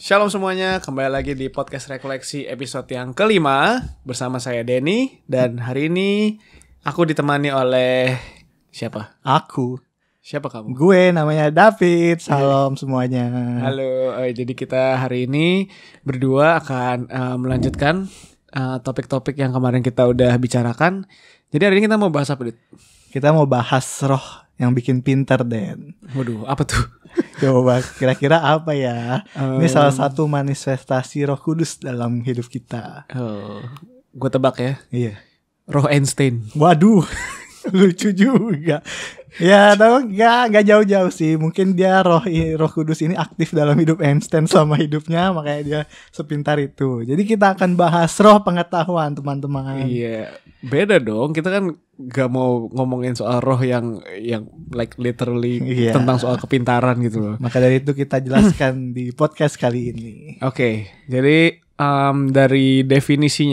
Shalom semuanya, kembali lagi di podcast Rekoleksi episode yang kelima. Bersama saya Denny. Dan hari ini aku ditemani oleh siapa? Aku. Siapa kamu? Gue namanya David. Salam semuanya. Halo, jadi kita hari ini berdua akan melanjutkan topik-topik yang kemarin kita udah bicarakan. Jadi hari ini kita mau bahas apa, Dit? Kita mau bahas roh yang bikin pinter, Den. Waduh, apa tuh? Coba kira-kira apa ya? Ini salah satu manifestasi Roh Kudus dalam hidup kita. Gue tebak ya. Iya. Roh Einstein. Waduh, lucu juga. Ya, tapi nggak jauh-jauh sih. Mungkin dia Roh Kudus ini aktif dalam hidup Einstein selama hidupnya, makanya dia sepintar itu. Jadi kita akan bahas roh pengetahuan, teman-teman. Iya, beda dong. Kita kan gak mau ngomongin soal roh yang like literally tentang soal kepintaran gitu loh. Maka dari itu kita jelaskan di podcast kali ini. Oke, jadi dari definisi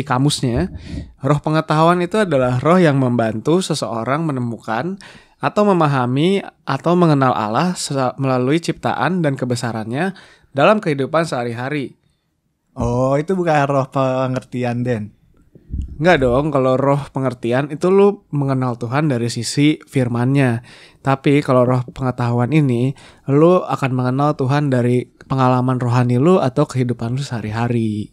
kamusnya, roh pengetahuan itu adalah roh yang membantu seseorang menemukan atau memahami atau mengenal Allah melalui ciptaan dan kebesarannya dalam kehidupan sehari-hari. Oh, itu bukan roh pengertian, Den? Enggak dong, kalau roh pengertian itu lu mengenal Tuhan dari sisi firman-Nya. Tapi kalau roh pengetahuan ini, lu akan mengenal Tuhan dari pengalaman rohani lu atau kehidupan lu sehari-hari.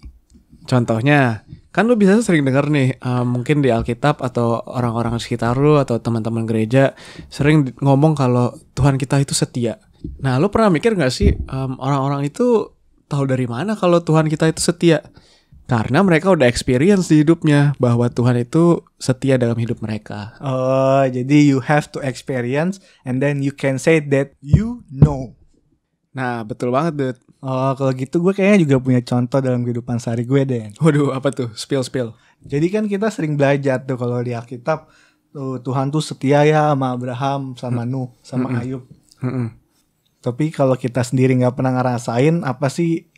Contohnya, kan lu bisa sering dengar nih, mungkin di Alkitab atau orang-orang sekitar lu atau teman-teman gereja sering ngomong kalau Tuhan kita itu setia. Nah, lu pernah mikir gak sih orang-orang itu tahu dari mana kalau Tuhan kita itu setia? Karena mereka udah experience di hidupnya bahwa Tuhan itu setia dalam hidup mereka. Oh, jadi you have to experience and then you can say that you know. Nah, betul banget, Dut. Oh, kalau gitu gue kayaknya juga punya contoh dalam kehidupan sehari gue, Den. Waduh, apa tuh? Spill. Jadi kan kita sering belajar tuh kalau di Alkitab, Tuhan tuh setia ya sama Abraham, sama Nuh, sama Ayub. Tapi kalau kita sendiri gak pernah ngerasain apa sih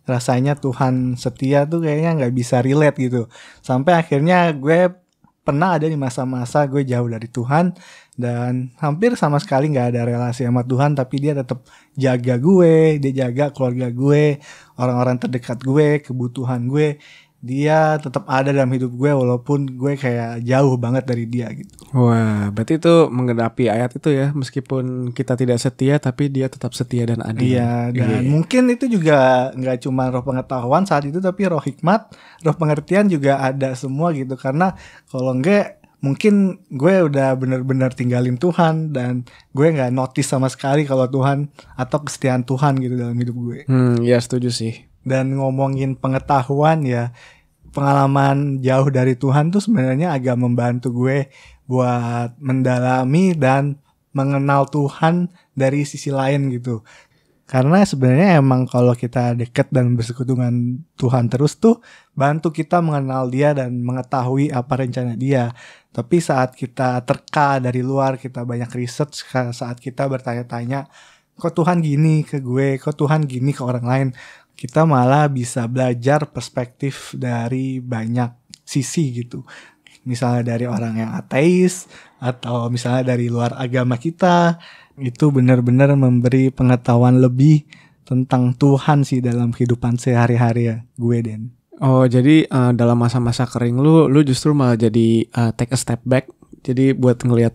rasanya Tuhan setia tuh kayaknya gak bisa relate gitu. Sampai akhirnya gue pernah ada di masa-masa gue jauh dari Tuhan dan hampir sama sekali gak ada relasi sama Tuhan, tapi dia tetap jaga gue, dia jaga keluarga gue, orang-orang terdekat gue, kebutuhan gue. Dia tetap ada dalam hidup gue walaupun gue kayak jauh banget dari dia gitu. Wah, berarti itu menggenapi ayat itu ya, meskipun kita tidak setia tapi dia tetap setia dan adil. Iya, dan mungkin itu juga nggak cuma roh pengetahuan saat itu, tapi roh hikmat, roh pengertian juga ada semua gitu. Karena kalau enggak mungkin gue udah benar-benar tinggalin Tuhan dan gue nggak notice sama sekali kalau Tuhan atau kesetiaan Tuhan gitu dalam hidup gue. Ya setuju sih. Dan ngomongin pengetahuan ya, pengalaman jauh dari Tuhan tuh sebenarnya agak membantu gue buat mendalami dan mengenal Tuhan dari sisi lain gitu. Karena sebenarnya emang kalau kita dekat dan bersekutu dengan Tuhan terus tuh bantu kita mengenal dia dan mengetahui apa rencana dia. Tapi saat kita terka dari luar, kita banyak research, saat kita bertanya-tanya, kok Tuhan gini ke gue, kok Tuhan gini ke orang lain, kita malah bisa belajar perspektif dari banyak sisi gitu. Misalnya dari orang yang ateis, atau misalnya dari luar agama kita, itu benar-benar memberi pengetahuan lebih tentang Tuhan sih dalam kehidupan sehari-hari ya gue, Den. Oh, jadi dalam masa-masa kering lu justru malah jadi take a step back. Jadi buat ngelihat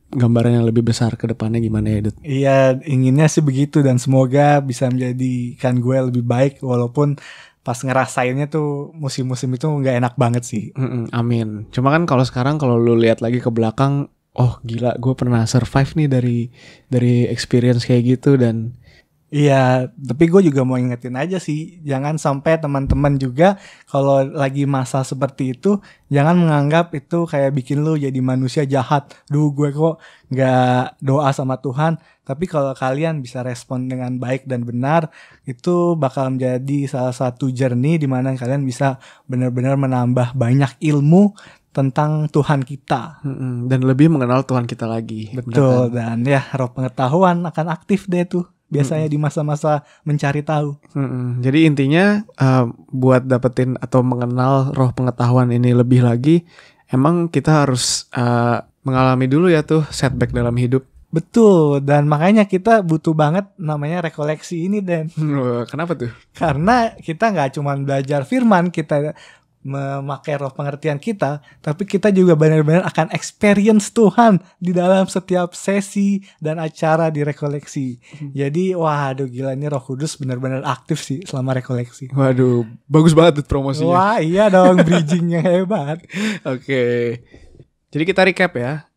gambaran yang lebih besar ke depannya gimana ya, Dut? Iya, inginnya sih begitu dan semoga bisa menjadikan gue lebih baik walaupun pas ngerasainnya tuh musim-musim itu nggak enak banget sih. Amin. Cuma kan kalau sekarang kalau lu lihat lagi ke belakang, oh gila, gue pernah survive nih dari experience kayak gitu. Dan iya, tapi gue juga mau ingetin aja sih, jangan sampai teman-teman juga kalau lagi masa seperti itu, jangan menganggap itu kayak bikin lu jadi manusia jahat. Duh, gue kok gak doa sama Tuhan. Tapi kalau kalian bisa respon dengan baik dan benar, itu bakal menjadi salah satu journey di mana kalian bisa benar-benar menambah banyak ilmu tentang Tuhan kita. Dan lebih mengenal Tuhan kita lagi. Betul, dan ya roh pengetahuan akan aktif deh tuh. Biasanya di masa-masa mencari tahu. Jadi intinya buat dapetin atau mengenal roh pengetahuan ini lebih lagi, emang kita harus mengalami dulu ya tuh setback dalam hidup. Betul, dan makanya kita butuh banget namanya rekoleksi ini, Dan. Kenapa tuh? Karena kita nggak cuma belajar firman, kita memakai roh pengertian kita, tapi kita juga benar-benar akan experience Tuhan di dalam setiap sesi dan acara di rekoleksi. Jadi, waduh gila, ini Roh Kudus benar-benar aktif sih selama rekoleksi. Waduh, bagus banget tuh promosinya. Wah, iya dong, bridgingnya hebat. Oke. Jadi kita recap ya.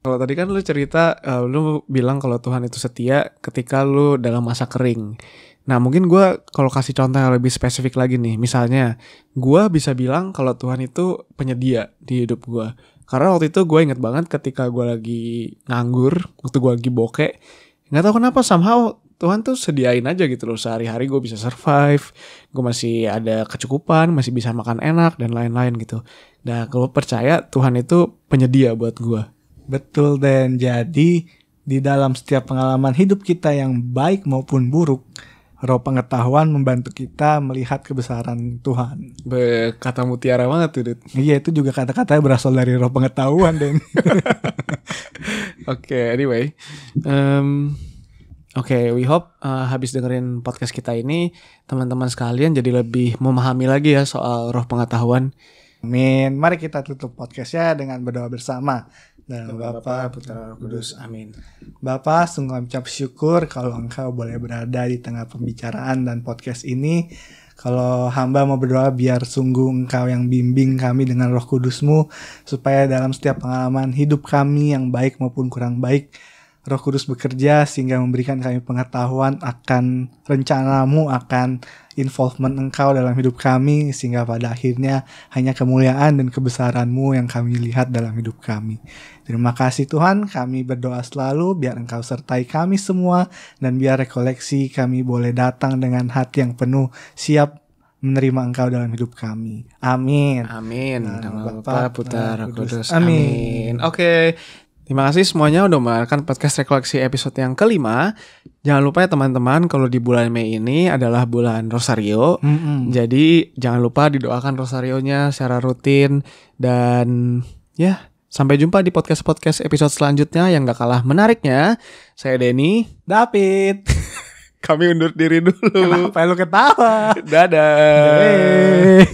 Kalau tadi kan lu cerita, lu bilang kalau Tuhan itu setia ketika lu dalam masa kering. Nah mungkin gue kalau kasih contoh yang lebih spesifik lagi nih. Misalnya, gue bisa bilang kalau Tuhan itu penyedia di hidup gue. Karena waktu itu gue inget banget ketika gue lagi nganggur, waktu gue lagi bokeh. Gak tahu kenapa somehow Tuhan tuh sediain aja gitu loh. Sehari-hari gue bisa survive, gue masih ada kecukupan, masih bisa makan enak dan lain-lain gitu. Nah gue percaya Tuhan itu penyedia buat gue. Betul, Dan. Jadi di dalam setiap pengalaman hidup kita yang baik maupun buruk, roh pengetahuan membantu kita melihat kebesaran Tuhan. Kata mutiara banget tuh, Dut. Iya, itu juga kata-katanya berasal dari roh pengetahuan, Dan. Oke, anyway. Oke, we hope habis dengerin podcast kita ini, teman-teman sekalian jadi lebih memahami lagi ya soal roh pengetahuan. Amin. Mari kita tutup podcastnya dengan berdoa bersama. Dan Bapa, Putra, Roh Kudus. Amin. Bapa, sungguh ucap syukur kalau Engkau boleh berada di tengah pembicaraan dan podcast ini. Kalau hamba mau berdoa biar sungguh Engkau yang bimbing kami dengan Roh Kudus-Mu, supaya dalam setiap pengalaman hidup kami yang baik maupun kurang baik, Roh Kudus bekerja sehingga memberikan kami pengetahuan akan rencana-Mu, akan involvement Engkau dalam hidup kami, sehingga pada akhirnya hanya kemuliaan dan kebesaran-Mu yang kami lihat dalam hidup kami. Terima kasih Tuhan, kami berdoa selalu biar Engkau sertai kami semua, dan biar rekoleksi kami boleh datang dengan hati yang penuh siap menerima Engkau dalam hidup kami. Amin. Amin. Nama Bapa, Bapa, Putra, Roh Roh Kudus. Kudus. Amin. Amin. Oke. Terima kasih semuanya udah mendengarkan podcast rekoleksi episode yang kelima. Jangan lupa ya teman-teman, kalau di bulan Mei ini adalah bulan Rosario. Jadi jangan lupa didoakan Rosarionya secara rutin. Dan ya, sampai jumpa di podcast-podcast episode selanjutnya yang gak kalah menariknya. Saya Denny. David. Kami undur diri dulu. Kenapa lu ketawa? Dadah. Yeay.